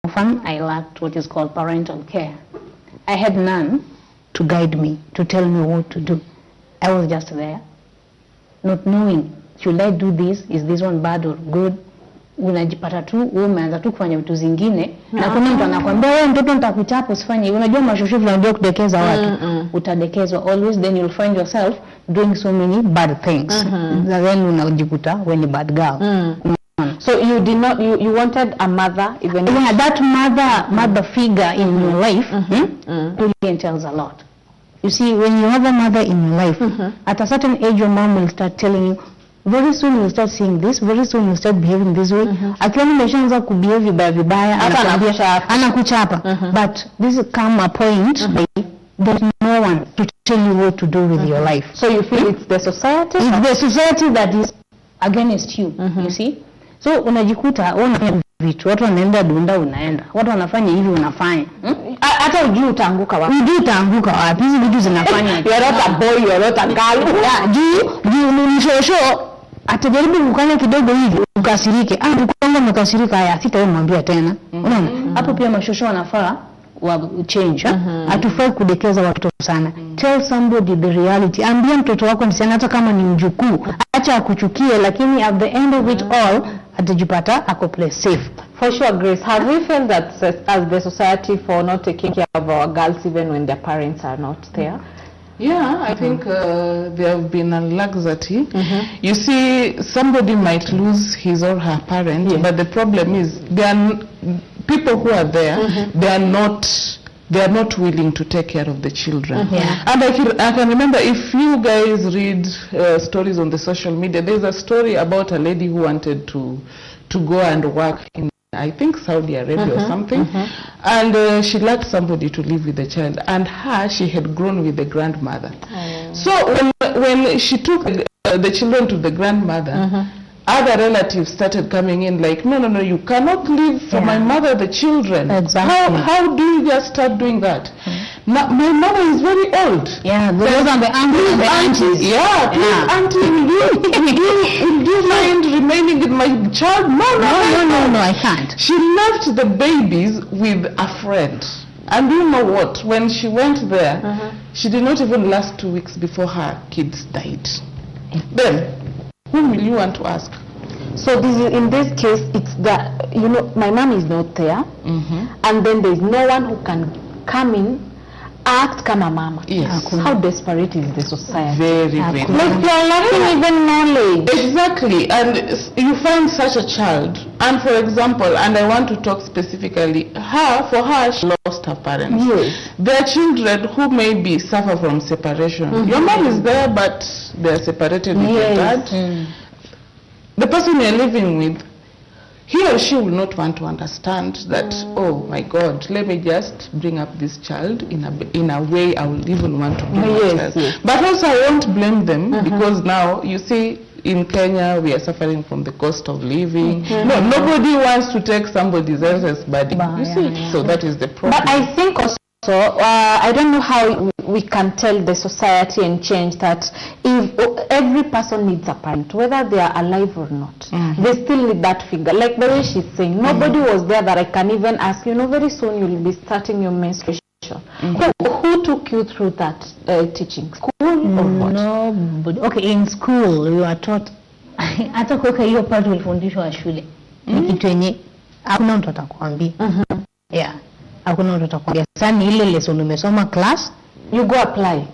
orphan, I lacked what is called parental care. I had none to guide me, to tell me what to do. I was just there, not knowing, should I do this? Is this one bad or good? Unajipata tu, umeanza tu kufanya vitu zingine, na kuna mtu anakuambia wewe mtoto nitakuchapa usifanye. Unajua mashosho unajua kudekeza watu. Utadekezwa always, then you'll find yourself doing so many bad things. Then unajikuta when a bad girl. So you did not, you wanted a mother even? Yeah, that mother figure in your life really tells a lot. You see, when you have a mother in your life, at a certain age your mom will start telling you, very soon you'll start seeing this, very soon you'll start behaving this way. Akiona umeshaanza kubehave vibaya, anakuchapa. But this come a point there's no one to tell you what to do with your life. So you feel it's the society? It's the society that is against you, you see? So unajikuta unafanya vitu, watu wanaenda dunda unaenda, watu wanafanya hivi unafanya. Hata ujui utaanguka wapi. Ujui utaanguka wapi, hizi vitu zinafanya. You're not a boy, you're not a girl. Yeah, juu mshosho atajaribu kukanya kidogo hivi ukasirike. Ukanga mkasirika, haya sitaomwambia tena. Unaona? Hapo pia mashosho wanafaa wa change. Hatufai kudekeza watoto sana. Tell somebody the reality. Ambia mtoto wako msichana hata kama ni mjukuu, acha akuchukie, lakini at the end of it all atajipata ako place safe. For sure, Grace, have we felt that as the society for not taking care of our girls even when their parents are not there? Yeah, I think there have been a laxity. You see, somebody might lose his or her parent, but the problem is there are people who are there, they are not willing to take care of the children. And I can remember, if you guys read stories on the social media, there's a story about a lady who wanted to go and work in, I think, Saudi Arabia or something, and she lacked somebody to live with the child, and she had grown with the grandmother. So when she took the children to the grandmother, other relatives started coming in like, no, you cannot leave for my mother the children. Exactly. How do you just start doing that? Now, my mother is very old. Yeah, those are the aunties. Yeah, please, auntie, would you mind remaining with my child? No, I can't. She left the babies with a friend. And you know what? When she went there, she did not even last 2 weeks before her kids died. Then, whom will you want to ask? So in this case, it's that, my mom is not there, and then there's no one who can come in, act kama mama. Yes. How desperate is the society? Very. Like you're lacking even knowledge. Exactly, and you find such a child, and for example, and I want to talk specifically, for her, she lost her parents. Yes. There are children who maybe suffer from separation. Your mom is there, but they're separated with your dad. The person you're living with, he or she will not want to understand that, oh my God, let me just bring up this child in a way I will even want to bring up child. But also I won't blame them, because now, you see, in Kenya, we are suffering from the cost of living. No, nobody wants to take somebody else's body. You see, so that is the problem. But I think also, I don't know how we can tell the society and change that if every person needs a parent, whether they are alive or not, they still need that figure. Like the way she's saying, nobody was there that I can even ask, very soon you'll be starting your menstruation. Who took you through that teaching? School or what? Nobody. Okay, in school you are taught, hata kuweka hiyo part ulifundishwa shule. Ni kitu yenye hakuna mtu atakwambia. Yeah. Hakuna mtu atakwambia. Sasa ile lesson umesoma class, you go apply.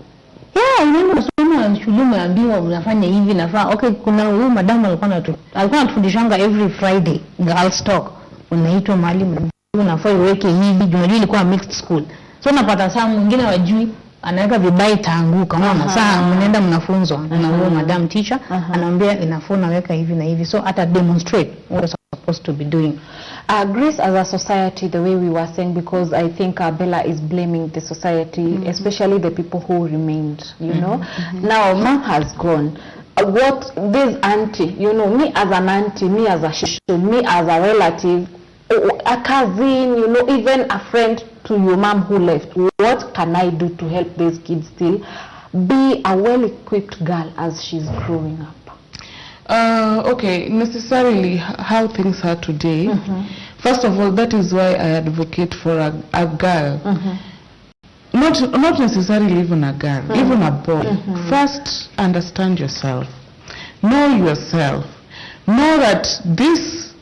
Yeah, unasoma shule umeambiwa unafanya hivi nafaa. Okay, kuna huyu madam alikuwa anatufundishanga every Friday girls talk. Unaitwa mwalimu, unafaa uweke hivi. Unajua ilikuwa mixed school. So unapata saa mwingine wajui anaweka vibaya taanguka. Unaona saa mnaenda mnafunzwa na huyo madam teacher anaambia inafaa unaweka hivi na hivi. So ata demonstrate what you're supposed to be doing. Grace, as a society, the way we were saying, because I think Bella is blaming the society, especially the people who remained, know. Now, mom has gone. What this auntie, me as an auntie, me as a shishu, me as a relative, a cousin, even a friend to your mom who left, what can I do to help these kids still be a well-equipped girl as she's growing up? Okay, necessarily how things are today, First of all, that is why I advocate for a girl. Not necessarily even a girl, even a boy. First, understand yourself. Know yourself. Know that this,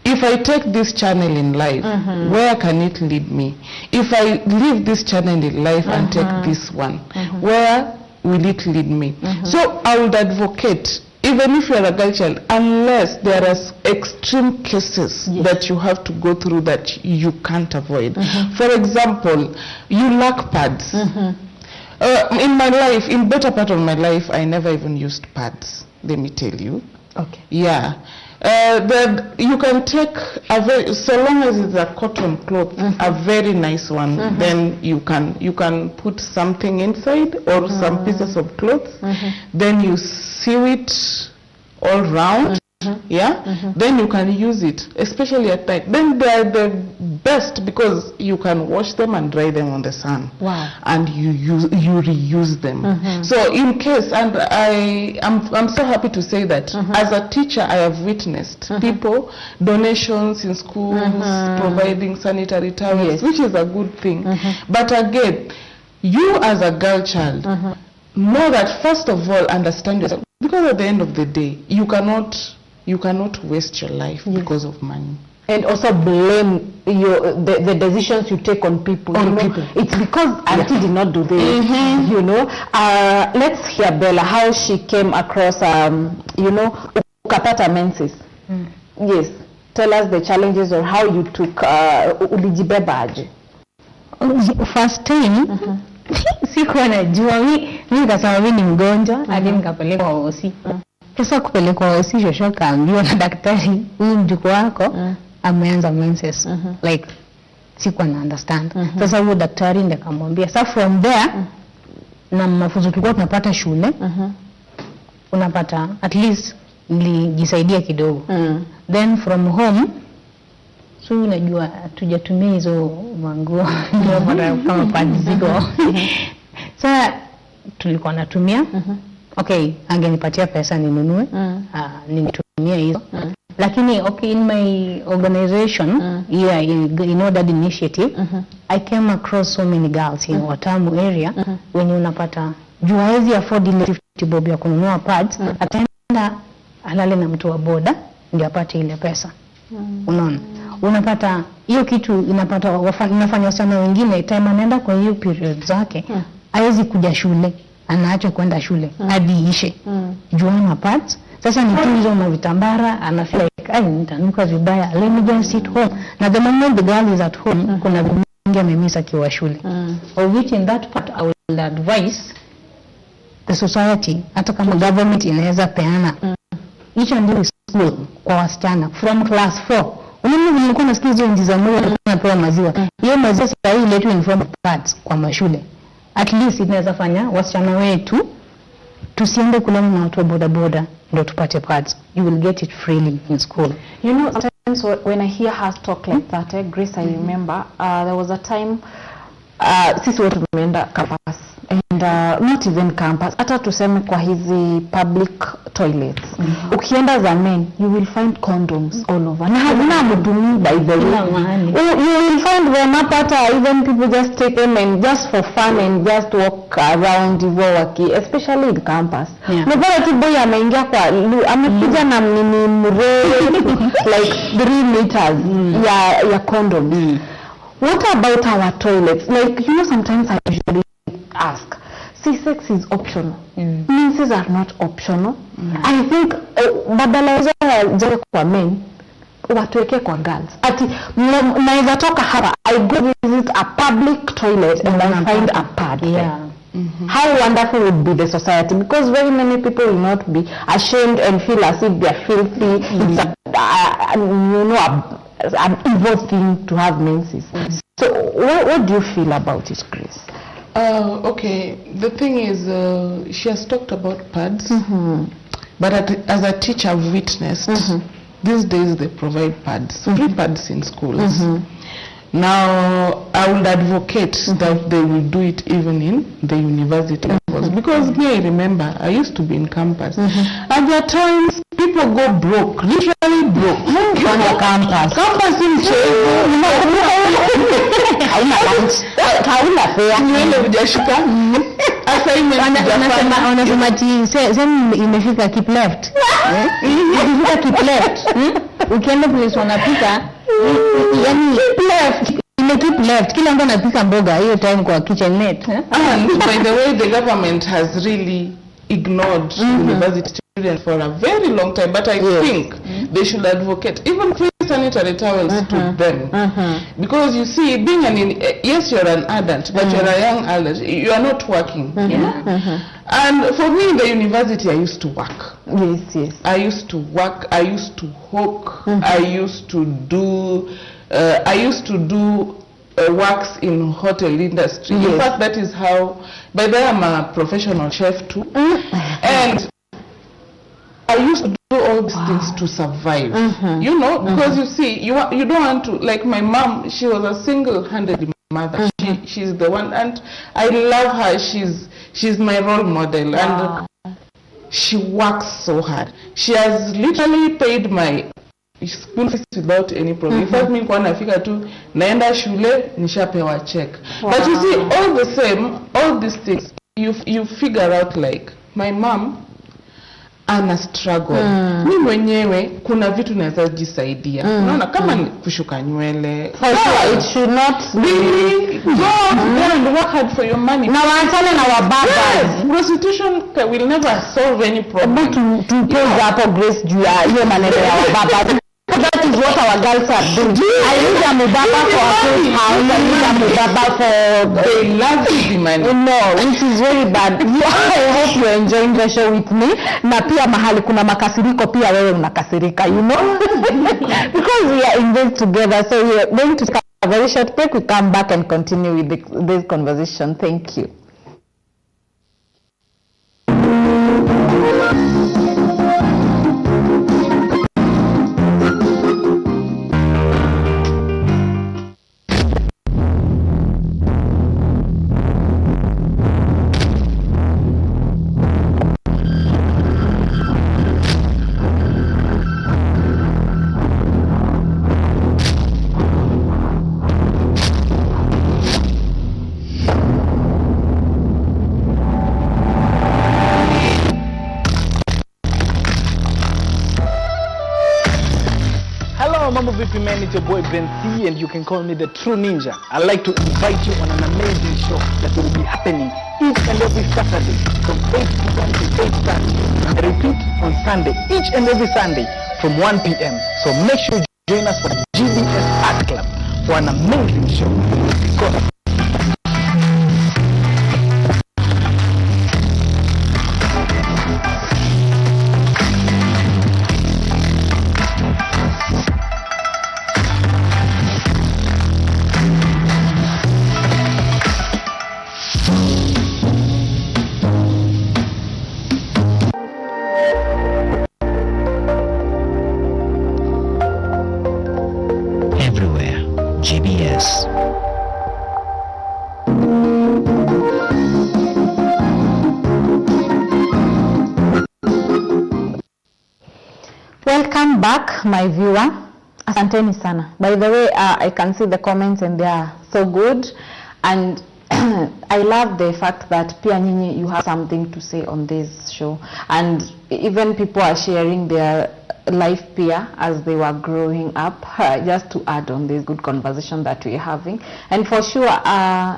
if I take this channel in life, where can it lead me? If I leave this channel in life and take this one, where will it lead me? So I would advocate, even if you are a girl child, unless there are extreme cases that you have to go through that you can't avoid. For example, you lack pads. In my life, in better part of my life, I never even used pads, let me tell you. Okay. Yeah. You can take a very, so long as it's a cotton cloth, a very nice one, then you can put something inside or some pieces of cloth, then you sew it all round, then you can use it, especially at night. Then they are the best because you can wash them and dry them on the sun. Wow. And you reuse them. So in case, and I'm so happy to say that as a teacher I have witnessed people, donations in schools, providing sanitary towels, which is a good thing. But again, you as a girl child, know that first of all, understand yourself, because at the end of the day, you cannot waste your life because of money. And also blame the decisions you take on people. It's because auntie did not do this. You know. Let's hear Bella how she came across ukapata menses. Yes. Tell us the challenges or how you took ulijibebaje. First time sikuwa najua mimi nikasema mimi ni mgonjwa hadi nikapelekwa hosi. Sasa kupelekwa hosi shosho kaambiwa na daktari, huyu mjukuu wako ameanza menses. Like sikuwa na understand. Sasa huyo daktari ndiye akamwambia. Sasa from there na mafunzo tulikuwa tunapata shule, unapata at least nilijisaidia kidogo. Then from home, so unajua tujatumia hizo manguo ndio mara kama pads ziko. Sasa tulikuwa natumia. Okay, angenipatia pesa ninunue, ninitumia hizo. Lakini okay, in my organization, in ordered initiative, I came across so many girls in Watamu area when unapata juu hawezi afford ile 50 bob ya kununua pads, ataenda alale na mtu wa boda ndio apate ile pesa. Unaona? Unapata hiyo kitu inafanya wasichana wengine time anaenda kwa hiyo period zake, hawezi kuja shule, anaacha kwenda shule hadi ishe. Juu ana pads. Sasa ni tu hizo mavitambara, anafeel like nitanuka vibaya, let me just sit home. Na the moment the girl is at home, kuna vingi amemisa kiwa shule. Of which in that part I will advise the society, hata kama government inaweza peana each and every school kwa wasichana from class 4. Unaona nilikuwa nasikia hizo nchi za moyo wanapewa maziwa. Hiyo maziwa sasa hii letu in form of pads kwa mashule. At least inaweza fanya wasichana wetu tusiende kulala na watu wa boda boda ndio tupate pads. You will get it freely in school. You know, sometimes when I hear her talk like that, Grace, I remember there was a time sisi wote tumeenda campus and not even campus, hata tuseme kwa hizi public toilets. Ukienda za men, you will find condoms all over. Na hazina mdumi by the way. You will find them up at even people just take them and just for fun and just walk around waki, especially in campus. Mbona tu boy ameingia kwa amekuja na mini mrefu like 3 meters ya condoms. What about our toilets? Like, you know, sometimes I usually ask, sex is optional. Menses are not optional. I think badala ya kwa men, watuweke kwa girls. Ati naweza toka hapa, I go visit a public toilet and I find a pad. How wonderful would be the society, because very many people will not be ashamed and feel as if they are filthy. It's an evil thing to have menses. So what do you feel about it, Grace? Okay, the thing is, she has talked about pads, but as a teacher I've witnessed, these days they provide pads, free pads in schools. Now, I would advocate that they will do it even in the university levels, because me, I remember, I used to be in campus, and there are times people go broke, literally broke. On the campus. Campus in Hauna lunch. Hauna fare. nywele hujashuka. Assignment Wanasema ati same imefika keep left. Ikifika keep left. Ukienda place wanapika yani keep left. Keep left. Kila mtu anapika mboga hiyo time kwa kitchenette. And by the way, the government has really ignored university students for a very long time, but I think they should advocate, even free sanitary towels to them. Because you see, being yes, you're an adult, but you're a young adult, you are not working, you know. And for me in the university, I used to work. Yes. I used to work, I used to hawk, I used to do works in hotel industry. In fact, that is how, by the way, I'm a professional chef too. And I used to do all these things to survive, you know, because you see, you don't want to, like my mom, she was a single-handed mother. She's the one, and I love her. She's my role model, and she works so hard. She has literally paid my school fees without any problem. In fact, mimi kwa nafika tu naenda shule nishapewa check. But you see, all the same, all these things you figure out, like my mom ana struggle. Mimi mwenyewe kuna vitu naweza jisaidia. Unaona kama ni kushuka nywele. It should not really go there and work hard for your money. Na waachane na wababa. Prostitution will never solve any problem. To pose hapo Grace juu ya hiyo maneno ya wababa. That is what our girls are doing. I use a mubaba for a first house. I use a mubaba for... They love the money. No, which is very bad. I hope you're enjoying the show with me. Na pia mahali kuna makasiriko pia wewe unakasirika, you know? Because we are in this together. So we are going to take a very short break. We come back and continue with this conversation. Thank you. Mambo vipi man, it's your boy Ben C and you can call me the True Ninja. I'd like to invite you on an amazing show that will be happening each and every Saturday from 8 p.m. to 8:30. I repeat, on Sunday, each and every Sunday from 1 p.m. So make sure you join us for GBS Art Club for an amazing show. Go. GBS. Welcome back, my viewer. Asanteni sana. By the way, I can see the comments and they are so good. And I love the fact that pia nyinyi you have something to say on this show. And even people are sharing their life peer as they were growing up, just to add on this good conversation that we're having. And for sure,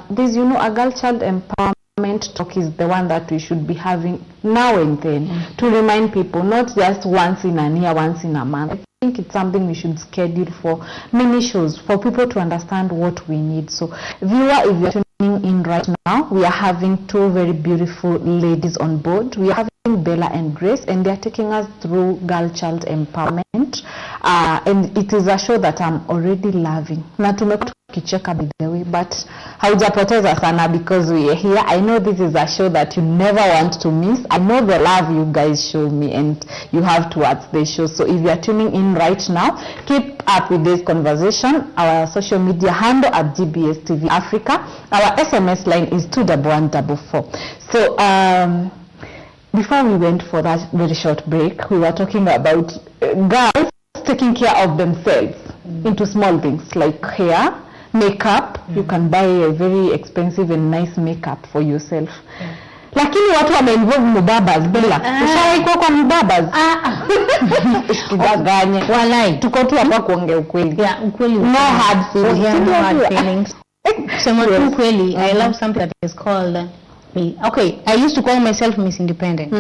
this, you know, a girl child empowerment talk is the one that we should be having now and then to remind people, not just once in a year, once in a month. I think it's something we should schedule for many shows for people to understand what we need. So, viewer, if you're tuning in right now, we are having two very beautiful ladies on board. We are having Bella and Grace, and they are taking us through girl child empowerment, and it is a show that I'm already loving. Na tumekuwa tukicheka by the way, but haujapoteza sana because we are here. I know this is a show that you never want to miss. I know the love you guys show me and you have towards the show. So if you are tuning in right now, keep up with this conversation. Our social media handle at GBS TV Africa. Our SMS line is 21144. So before we went for that very short break, we were talking about girls taking care of themselves into small things like hair, makeup. You can buy a very expensive and nice makeup for yourself. Lakini watu wameinvolve mubabas Bella. Ushawahi kwa mubabas? Kidanganya. Walai. Tuko tu hapa kuongea ukweli. Yeah, ukweli. No hard feelings. No hard feelings. Sema tu ukweli, I love something that is called okay, I used to call myself Miss Independent.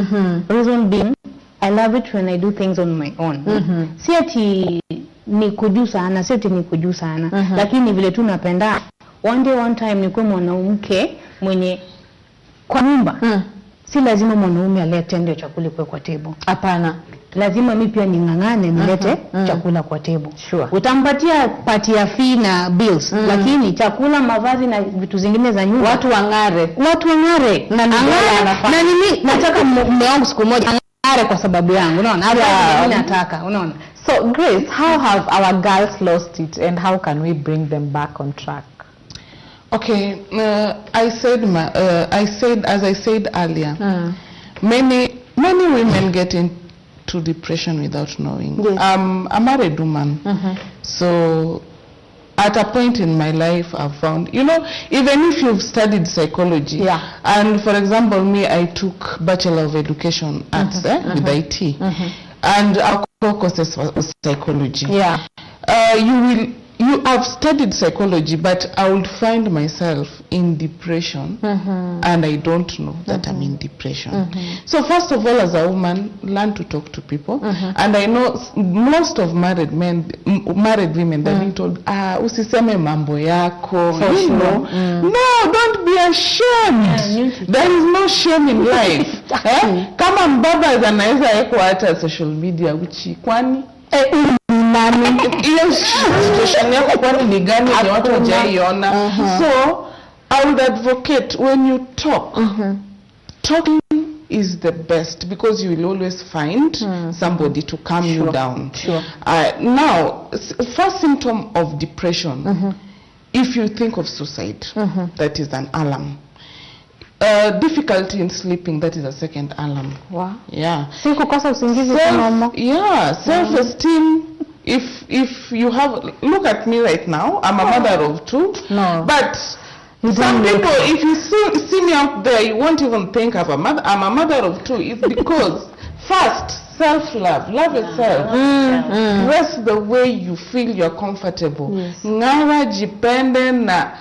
Reason being, I love it when I do things on my own. Si ati ni kujuu sana, si ati ni kujuu sana. Lakini vile tu napenda. One time nikuwe mwanamke mwenye kwa nyumba. Si lazima mwanaume alete chakula kwa table. Hapana. Lazima mimi pia ningangane nilete chakula kwa table. Sure. Utampatia pati ya fee na bills, lakini chakula, mavazi na vitu zingine za nyumba Watu wangare. Na mimi nataka mume wangu siku moja angare kwa sababu yangu, unaona? Mimi nataka, unaona? So Grace, how have our girls lost it and how can we bring them back on track? Okay, I said as I said earlier, many women get into depression without knowing. Yes. I'm a married woman, so at a point in my life I've found, even if you've studied psychology, and for example me, I took Bachelor of Education at with IT, and our core courses was psychology. You have studied psychology, but I would find myself in depression, and I don't know that I'm in depression. So first of all, as a woman, learn to talk to people. And I know most of married women, they're being told, usiseme mambo yako. No, don't be ashamed. There is no shame in life. Kama mbaba anaweza eko hata social media, uchi kwani? Iyo situation yako kwani ni gani ni watu hawajaiona. So I would advocate when you talk, talking is the best because you will always find somebody to calm you down. Now, first symptom of depression, if you think of suicide, that is an alarm. Difficulty in sleeping, that is a second alarm. Wow. Yeah. Self-esteem. If you have, look at me right now, I'm a mother of 2. No. But some people, if you see me out there, you won't even think of I'm a mother of 2. It's because first, self-love, love yourself. Dress the way you feel you're comfortable. Ngara jipende na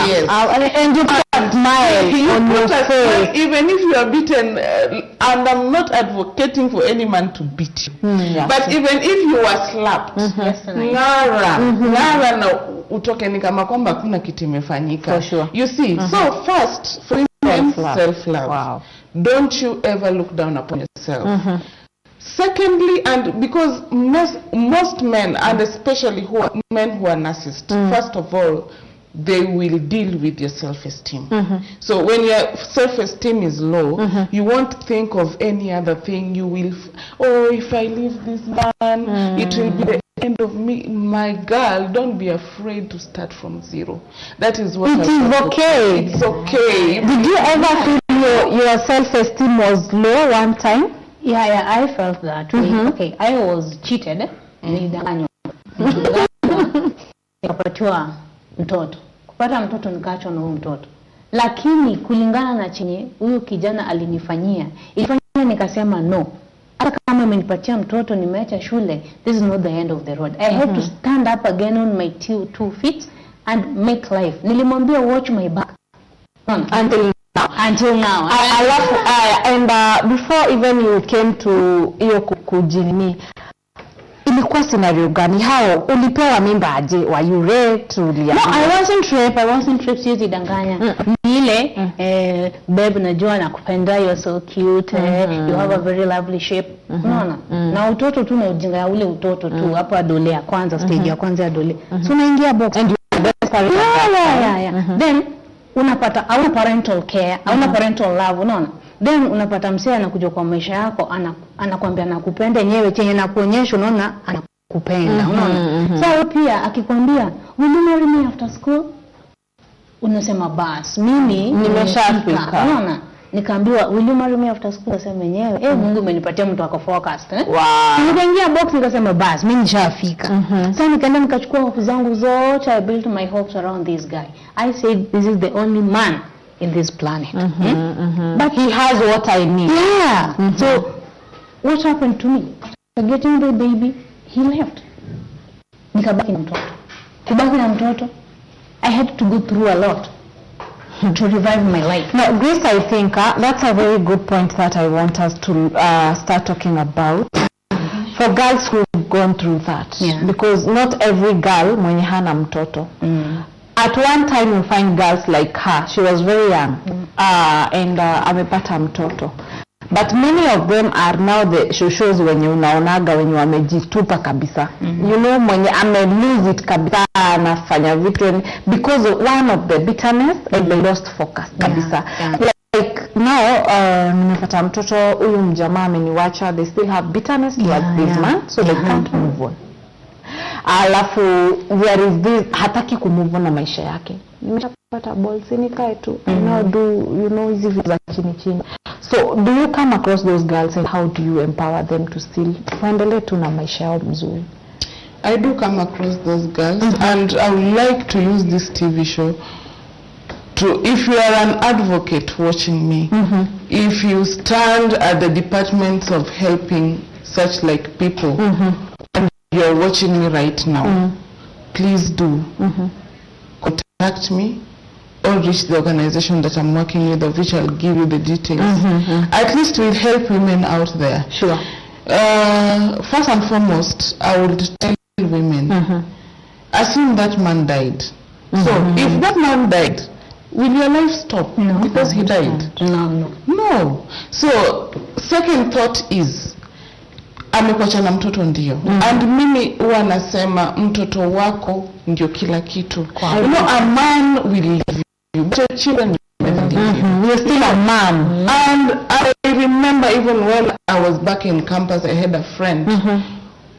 yes. And you can smile on your face. Even if you are beaten, and I'm not advocating for any man to beat you, but even if you are slapped, ngara na utoke ni kama kwamba kuna kitu imefanyika. For sure. You see, so first, for instance, self-love. Wow. Don't you ever look down upon yourself. Secondly, and because most men, and especially men who are narcissists, first of all, they will deal with your self-esteem. So when your self-esteem is low, you won't think of any other thing. You will, if I leave this man, it will be the end of me. My girl, don't be afraid to start from zero. That is what it is okay. It's okay. Did you ever feel your self-esteem was low one time? Yeah, I felt that way. Okay, I was cheated. Nilidanganywa. Nikapatiwa mtoto. Kupata mtoto nikaachwa na huyo mtoto. Lakini kulingana na chenye huyo kijana alinifanyia, ilifanya nikasema no. Hata kama amenipatia mtoto nimeacha shule, this is not the end of the road. I had to stand up again on my 2 feet and make life. Nilimwambia watch my back. Until now. And before even you came to hiyo kujini, ilikuwa scenario gani? How ulipewa mimba aje? Were you raped? No, I wasn't raped. Siwezi danganya. Ile babe, najua nakupenda, you're so cute, you have a very lovely shape. Unaona? Na utoto tu na ujinga ya ule utoto tu hapo adole ya kwanza, stage ya kwanza adole. So unaingia box. And then unapata au parental care, au parental love, unaona? Then unapata msee anakuja kwa maisha yako, anakuambia nakupenda yenyewe, chenye nakuonyesha unaona anakupenda, unaona? So pia akikwambia will you marry me after school, unasema bas mimi nimeshafika, unaona? Nikaambiwa, will you marry me after school? Nasema mwenyewe, Mungu umenipatia mtu wako focused, Wow. Nikaingia box nikasema bas, mimi nishafika. Sasa nikaenda nikachukua hope zangu zote, I built my hopes around this guy. I said this is the only man in this planet. But he has what I need. Yeah. So what happened to me? After getting the baby, he left. Nikabaki na mtoto. Kubaki na mtoto, I had to go through a lot to revive my life. Now, Grace, I think that's a very good point that I want us to start talking about. For girls who've gone through that. Yeah. Because not every girl mwenye hana mtoto. At one time you find girls like her, she was very young and amepata mtoto. But many of them are now the shows wenye unaonaga wenye wamejitupa kabisa. You know, mwenye lose it kabisa anafanya vitu because of one of the bitterness and they lost focus kabisa. Like now nimepata mtoto huyu mjamaa ameniwacha, they still have bitterness towards this man, so they can't move on. Alafu there is this, hataki kumove on na maisha yake. Nimeshapata balls nikae tu. Hizi vitu za chini. So do you come across those girls and how do you empower them to still kuendelea tu na maisha yao mzuri? I do come across those girls and I would like to use this TV show to, if you are an advocate watching me, if you stand at the departments of helping such like people, and you're watching me right now, please do contact me or reach the organization that I'm working with, of which I'll give you the details. At least we'll help women out there. Sure. First and foremost, I would tell women, assume that man died. So if that man died, will your life stop? No, because he died? No. So second thought is, amekuacha na mtoto ndio. And mimi huwa nasema mtoto wako ndio kila kitu. You know, a man will leave you, but your children will never leave you. You're still a man. And I remember even when I was back in campus, I had a friend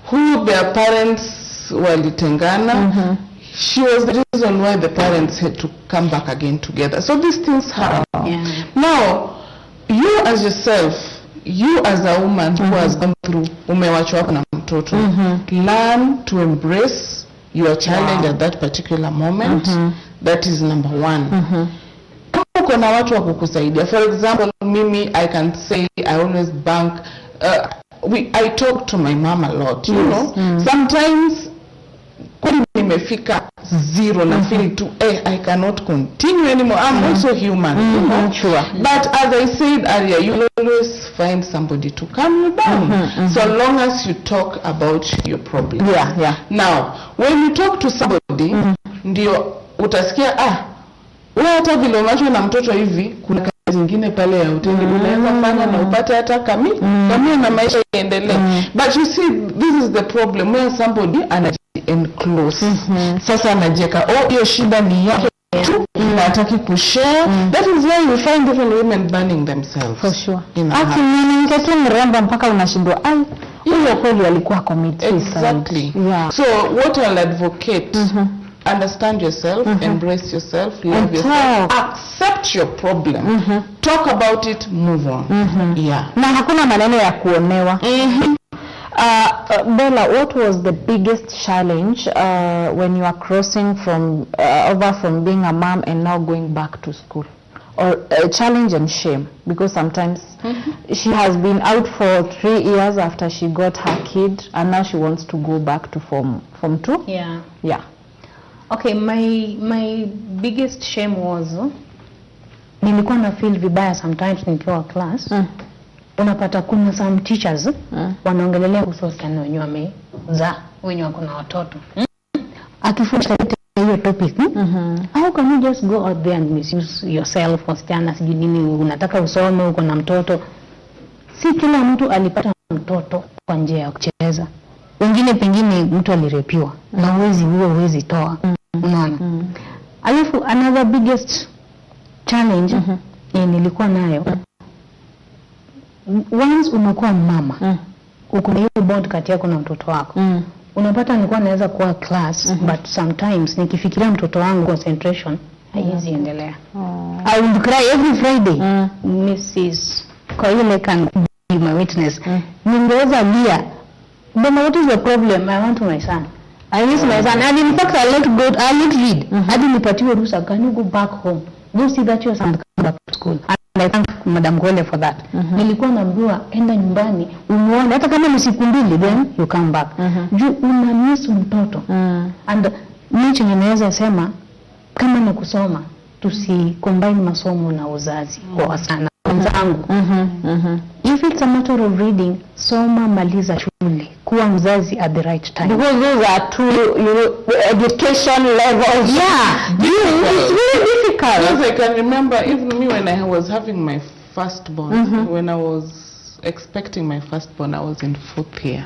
who their parents walitengana. She was the reason why the parents had to come back again together. So these things happen. Now, you as yourself, you as a woman who has gone through umewachwa na mtoto, learn to embrace your challenge at that particular moment. That is number one. Kama kuna watu wa kukusaidia, for example, mimi, I can say I always bank, I talk to my mom a lot, you know. Sometimes when nimefika zero na feel to I cannot continue anymore. I'm also human, you know? Sure. But as I said earlier, you'll always find somebody to calm you down, so long as you talk about your problem. Now, when you talk to somebody, ndio utasikia wewe hata vile unacho na mtoto hivi, kuna kazi nyingine pale ya hoteli unaweza fanya na upate hata kamili na maisha yaendelee. But you see, this is the problem where somebody enclose. Sasa anajieka, hiyo shida ni yake tu, na hataki kushare. That is why you find different women burning themselves. For sure. Ati mtu mrembo mpaka unashindwa huyo kweli alikuwa commit suicide. Exactly. So what I'll advocate, understand yourself, embrace yourself, love yourself, accept your problem, talk about it, move on. Na hakuna maneno ya kuonewa. Bella, what was the biggest challenge when you are crossing from over from being a mom and now going back to school? Or challenge and shame, because sometimes she has been out for 3 years after she got her kid and now she wants to go back to form 2. Yeah. Okay, my biggest shame was nilikuwa na feel vibaya sometimes nikiwa class. Unapata kuna some teachers wanaongelelea kuhusu wasichana wenye wamezaa, wenye wako na watoto. Akifundisha hiyo topic, how can you just go out there and misuse yourself? Wasichana sijui nini, unataka usome uko na mtoto. Si kila mtu alipata mtoto kwa njia ya kucheza. Wengine pengine mtu alirepiwa na huwezi toa. Unaona? Alafu another biggest challenge nilikuwa nayo, once umekuwa mama, uko na hiyo bond kati yako na mtoto wako. Unapata nilikuwa naweza kuwa class, but sometimes nikifikiria mtoto wangu concentration haiwezi endelea. I will cry every Friday. Mrs. Koile can be my witness. Ningeweza lia. Then what is the problem? I want my son. I miss my son. And in fact, I let read. Hadi nipatiwe ruhusa, can you go back home? Go see that your son come back to school. And I thank Madam Koile for that. Nilikuwa naambiwa enda nyumbani, umuone hata kama ni siku mbili, then you come back. Juu una miss mtoto. And nicho ninaweza sema kama ni kusoma, tusicombine masomo na uzazi kwa wasichana wenzangu. If it's a matter of reading, soma, maliza shule, kuwa mzazi at the right time. Because those are two, education levels. Yeah, it's really difficult. Yes, I can remember even me when I was having my firstborn, when I was expecting my firstborn, I was in 4th year.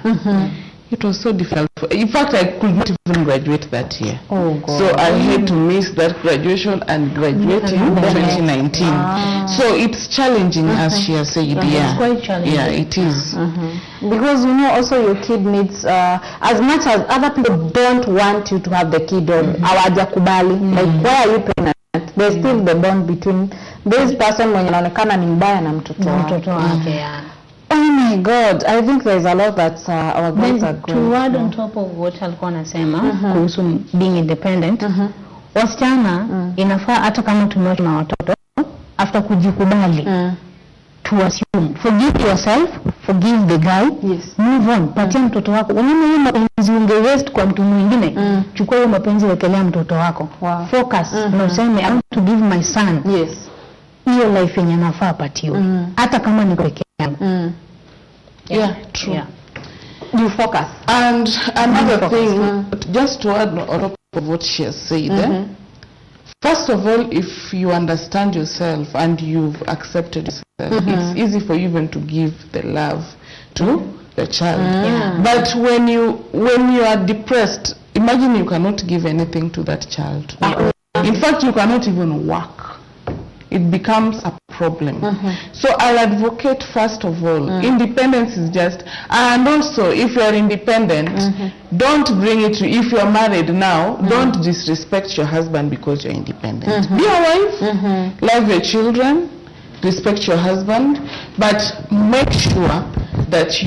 It was so difficult. In fact, I could not even graduate that year. Oh God. So I had to miss that graduation and graduate in 2019. So it's challenging, as she has said. It's quite challenging. Yeah, it is. Because also your kid needs, as much as other people don't want you to have the kid or hawajakubali, like why are you pregnant? There's still the bond between this person mwenye anaonekana ni mbaya na mtoto wake. Yeah. Oh my God, I think there's a lot that our girls are going to add on top of what alikuwa anasema kuhusu being independent. Wasichana inafaa hata kama tumeoa na watoto, after kujikubali, to assume, forgive yourself, forgive the guy, move on, patia mtoto wako. Unaona hiyo mapenzi ungewaste kwa mtu mwingine, chukua hiyo mapenzi wekelea mtoto wako. Focus, na useme I want to give my son. Hiyo life yenye nafaa patiwe. Hata kama ni peke yangu. Yeah, true. Yeah. You focus. And another thing, just to add on top of what she has said, first of all, if you understand yourself and you've accepted yourself, it's easy for you even to give the love to the child. But when you are depressed, imagine you cannot give anything to that child. In fact, you cannot even work. It becomes a problem. So I'll advocate, first of all, independence is just, and also if you are independent, don't bring it to, if you are married now, don't disrespect your husband because you're independent. Be a wife, love your children, respect your husband, but make sure that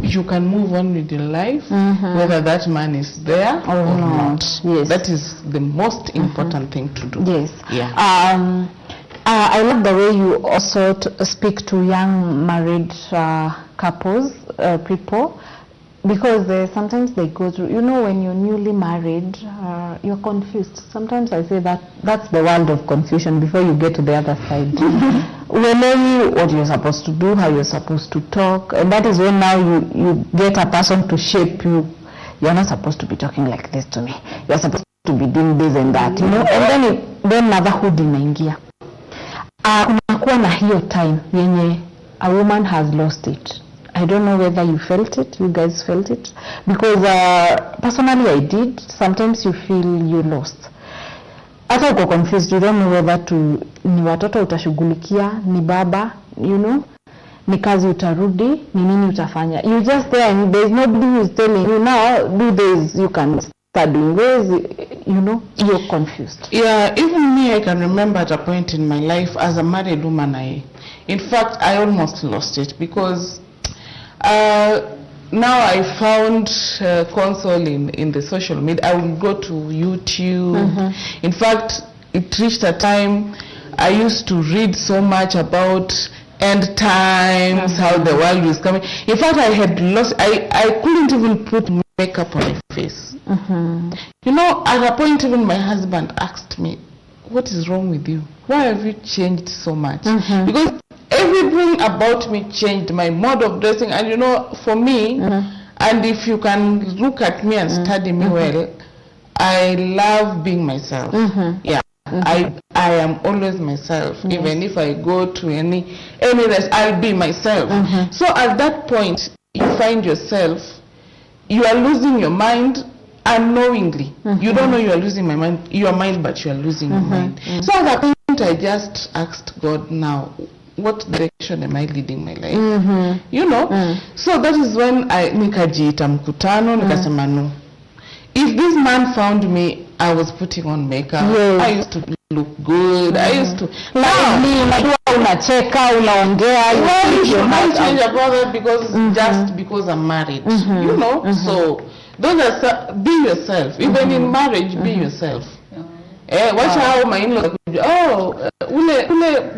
you can move on with your life, whether that man is there or not. That is the most important thing to do. Yeah. I love the way you also speak to young married couples, people, because sometimes they go through, when you're newly married, you're confused. Sometimes I say that's the world of confusion before you get to the other side. When you what you're supposed to do, how you're supposed to talk, and that is when now you get a person to shape you. You're not supposed to be talking like this to me. You're supposed to be doing this and that, and then motherhood inaingia. Kunakuwa na hiyo time yenye a woman has lost it. I don't know whether you felt it, you guys felt it, because personally I did. Sometimes you feel you lost. Hata uko confused, you don't know whether ni watoto utashughulikia, ni baba, ni kazi utarudi, ni nini utafanya. You just there and there's nobody who's telling you now do this, you can start doing this, you're confused. Yeah, even me, I can remember at a point in my life as a married woman, in fact, I almost lost it because now I found console in the social media. I would go to YouTube. In fact, it reached a time I used to read so much about end times, how the world is coming. In fact, I had lost, I couldn't even put makeup on my face. At a point even my husband asked me, what is wrong with you? Why have you changed so much? Because everything about me changed, my mode of dressing, and for me, and if you can look at me and study me well, I love being myself. Yeah. I am always myself. Even if I go to any rest, I'll be myself. So at that point, you find yourself, you are losing your mind unknowingly. You don't know you are losing your mind, but you are losing your mind. So at that point, I just asked God, now, what direction am I leading my life? So that is when nikajiita mkutano, nikasema no. If this man found me, I was putting on makeup. I used to look good. I used to unajua unacheka unaongea you might change about that because just because I'm married, you know. So those are be yourself. Even in marriage, be yourself. Wacha hao mainlo ule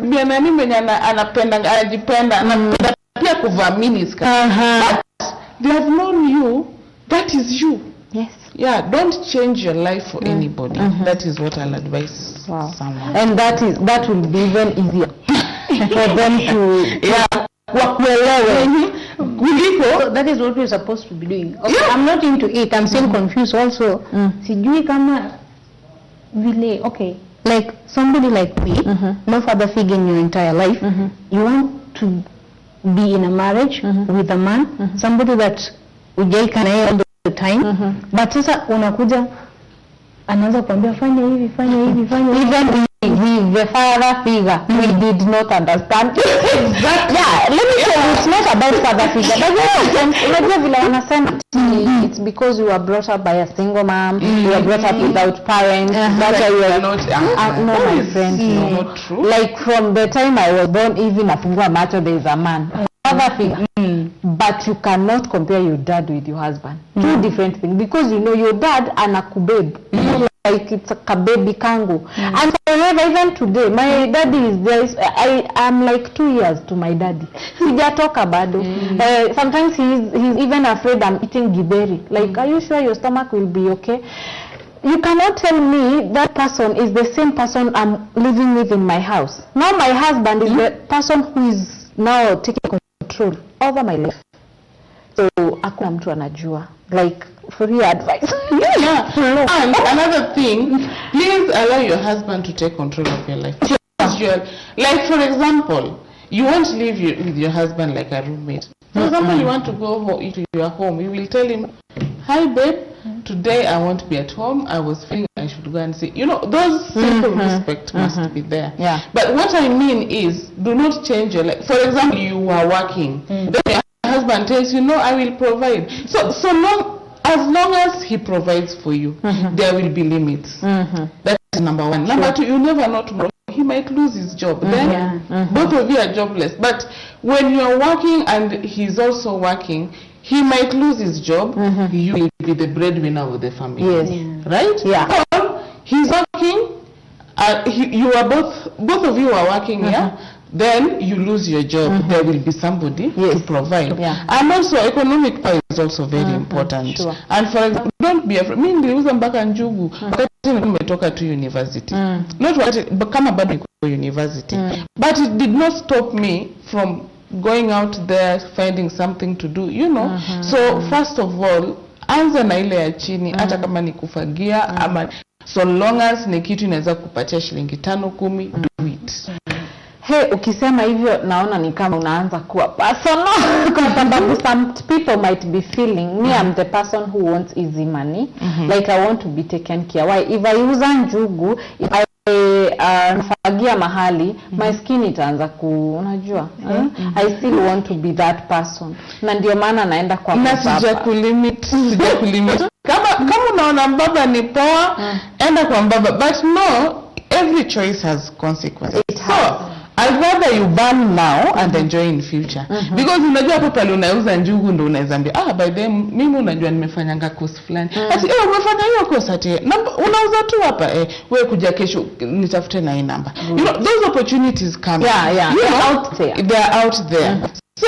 bianani mwenye anapenda anajipenda anapenda pia kuvaa miniskirt. They have known you, that is you. Yes. Yeah, don't change your life for anybody. That is what I'll advise someone. And that will be even easier for them to wakuelewe. So that is what we're supposed to be doing. Okay, I'm not into it. I'm still confused also. Sijui kama vile, okay, like somebody like me, no father figure in your entire life, you want to be in a marriage with a man, somebody that ujaika naye all the time, but sasa unakuja anaanza kuambia fanya hivi Even the father figure, we did not understand. Exactly. Yeah, let me tell you, it's not about father figure. But unajua vile wanasema, it's because you were brought up by a single mom, you were brought up without parents, that's why you are not. No, my friend, no. Not true. Like from the time I was born, even afungua macho, there is a man. Father figure. But you cannot compare your dad with your husband. Two different things. Because you know your dad anakubeb. Like it's a kabebi kangu. And however, even today, my daddy is there. I'm like 2 years to my daddy. Sijatoka bado. Sometimes he's even afraid I'm eating giberi. Like, are you sure your stomach will be okay? You cannot tell me that person is the same person I'm living with in my house. Now my husband is the person who is now taking control over my life. So hakuna mtu anajua. Like, for your advice. And another thing, please allow your husband to take control of your life. Like for example, you won't live with your husband like a roommate. For example, you want to go to your home, you will tell him, hi babe, today I won't be at home, I was feeling I should go and see. You know, those self-respect must be there. Yeah. But what I mean is, do not change your life. For example, you are working, then your husband tells you, no, I will provide. As long as he provides for you, there will be limits. That's number one. Number two, you never know tomorrow. He might lose his job. Then both of you are jobless. But when you are working and he's also working, he might lose his job. You will be the breadwinner of the family. Yes. Right? Yeah. Or he's working. You are both of you are working here. Then you lose your job. There will be somebody to provide. Yeah. And also economic power is also very important. Sure. And for example, don't be afraid. Mimi niliuza mpaka njugu wakati nimetoka to university. Not wakati kama bado niko university. But it did not stop me from going out there finding something to do, you know. So first of all, anza na ile ya chini hata kama ni kufagia ama so long as ni kitu inaweza kupatia shilingi 5-10, do it. Hey, ukisema hivyo naona ni kama unaanza kuwa personal kwa sababu some people might be feeling me I'm the person who wants easy money, like I want to be taken care. Why? If I use njugu, if I nafagia mahali, my skin itaanza unajua. I still want to be that person. Na ndio maana naenda kwa mbaba. Sija kulimit. Kama unaona mbaba ni poa, enda kwa mbaba. But no, every choice has consequences. It has. I'd rather you burn now and enjoy in future. Because unajua hapo pale unauza njugu ndo unaweza ambia by the way mimi unajua nimefanyanga course fulani. Ati umefanya hiyo course ati unauza tu hapa wewe kuja kesho nitafute na hii namba. You know those opportunities come. Yeah. You know, out there. They are out there. So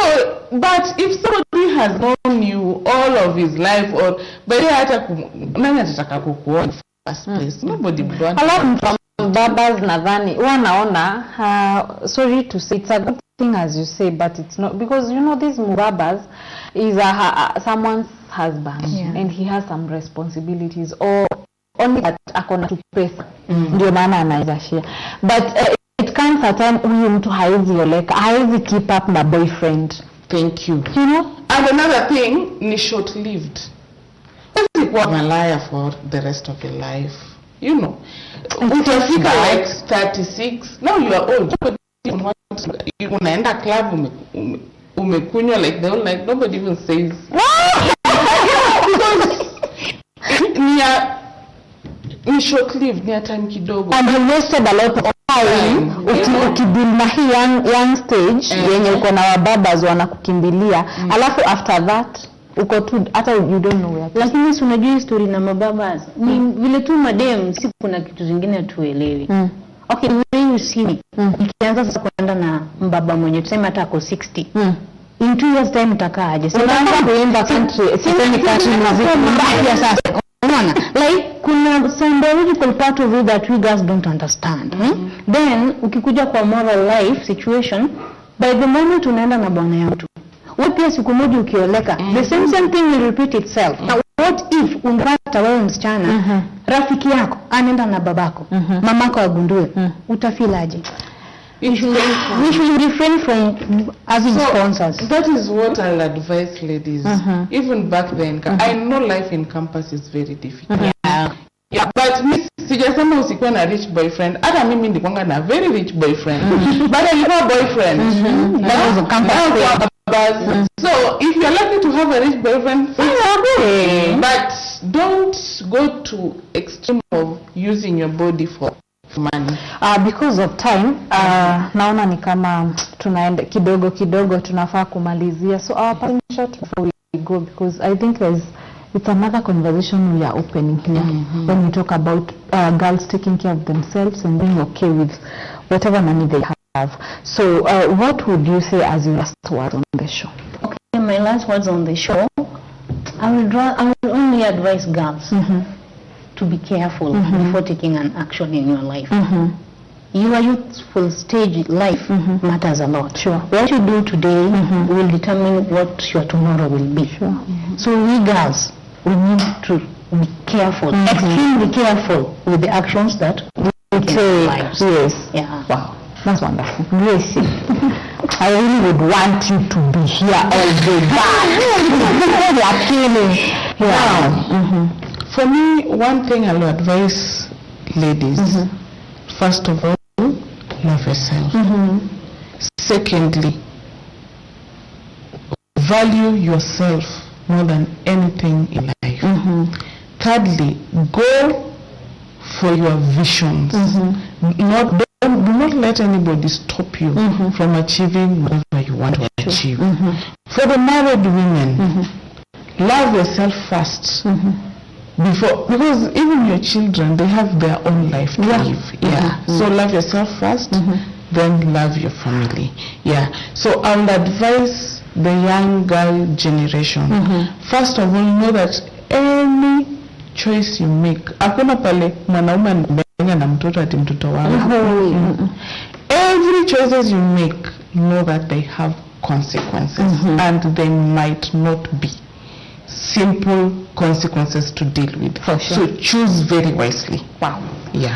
but if somebody has known you all of his life or by the hata nani atataka kukuona first place? Nobody would want. Babas nadhani wanaona sorry to say it's a good thing as you say, but it's not, because you know this mubabas is someone's husband and he has some responsibilities or only that akona to pesa ndio maana anaweza share, but it comes a time huyu mtu haizi keep up na boyfriend. Thank you. You know, and another thing ni short lived. Usikuwa malaya for the rest of your life. You know, utafika like 36, now you are old. Unaenda club umekunywa like the whole night, nobody even says. ni short lived, ni time kidogo. And you wasted a lot of time ukideal na hii young stage yenye uko na wababas wanakukimbilia, alafu after that uko tu hata you don't know where. Lakini si unajua story na mababas ni vile tu madem, si kuna kitu zingine tuelewi. Okay, when you see me, ikianza sasa kwenda na mbaba mwenye tuseme hata ako 60. In 2 years time utakaaje? Unaanza kuimba country, sisemi country music mbaya sasa. Unaona? Like kuna some biological part of it that we guys don't understand. Then ukikuja kwa moral life situation, by the moment unaenda na bwana ya mtu, wewe pia siku moja ukioleka, the same thing will repeat itself. Now what if unapata wewe msichana, rafiki yako anaenda na babako, mamako agundue, utafilaje? We should refrain from having sponsors. That is what I'll advise ladies. Even back then, I know life in campus is very difficult. Yeah, but sijasema usikuwa na rich boyfriend. Hata mimi nilikuwa na very rich boyfriend. But alikuwa boyfriend. That was a campus. So if you're lucky to have a rich boyfriend, okay. But don't go to extreme of using your body for money. Because of time, naona ni kama tunaenda kidogo tunafaa kumalizia. So our parting shot before we go, because I think it's another conversation we are opening here when we talk about girls taking care of themselves and being okay with whatever money they have. So what would you say as your last word on the show? Okay, my last words on the show, I will only advise girls to be careful before taking an action in your life. Your youthful stage life matters a lot. Sure. What you do today will determine what your tomorrow will be. Sure. So we girls, we need to be careful, extremely careful with the actions that we take in our lives. Yes. Yeah. Wow. That's wonderful. Gracie, I really would want you to be here all day. You are killing. Yeah. For me, one thing I will advise ladies, first of all, love yourself. Secondly, value yourself more than anything in life. Thirdly, go for your visions. Do not let anybody stop you from achieving whatever you want to achieve. For the married women, love yourself first. Because even your children, they have their own life to live. So love yourself first, then love your family. So I would advise the young girl generation, first of all, know that any choice you make, hakuna pale mwanaume anabenya na mtoto ati mtoto wao. Every choices you make, know that they have consequences, and they might not be simple consequences to deal with. For sure. So choose very wisely. Wow. Yeah.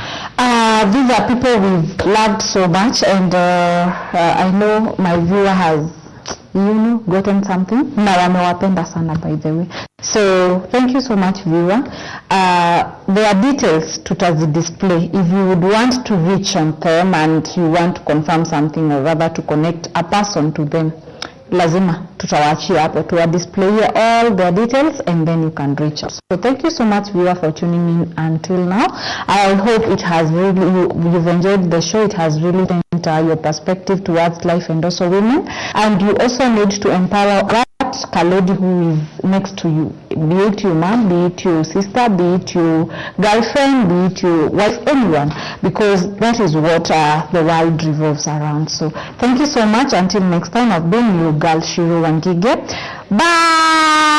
These are people we've loved so much, and I know my viewer has, gotten something. Na wamewapenda sana, by the way. So thank you so much, viewer. There are details tutazi display. If you would want to reach on them and you want to confirm something, or rather to connect a person to them, lazima tutawaachia hapo, tuwa display all the details and then you can reach us. So thank you so much, viewer, for tuning in until now. I hope it has really, you've enjoyed the show. It has really changed your perspective towards life and also women, and you also need to empower that lady who is next to you, be it your mom, be it your sister, be it your girlfriend, be it your wife, anyone, because that is what the world revolves around. So thank you so much. Until next time, I've been your girl Shiro Wangige. Bye.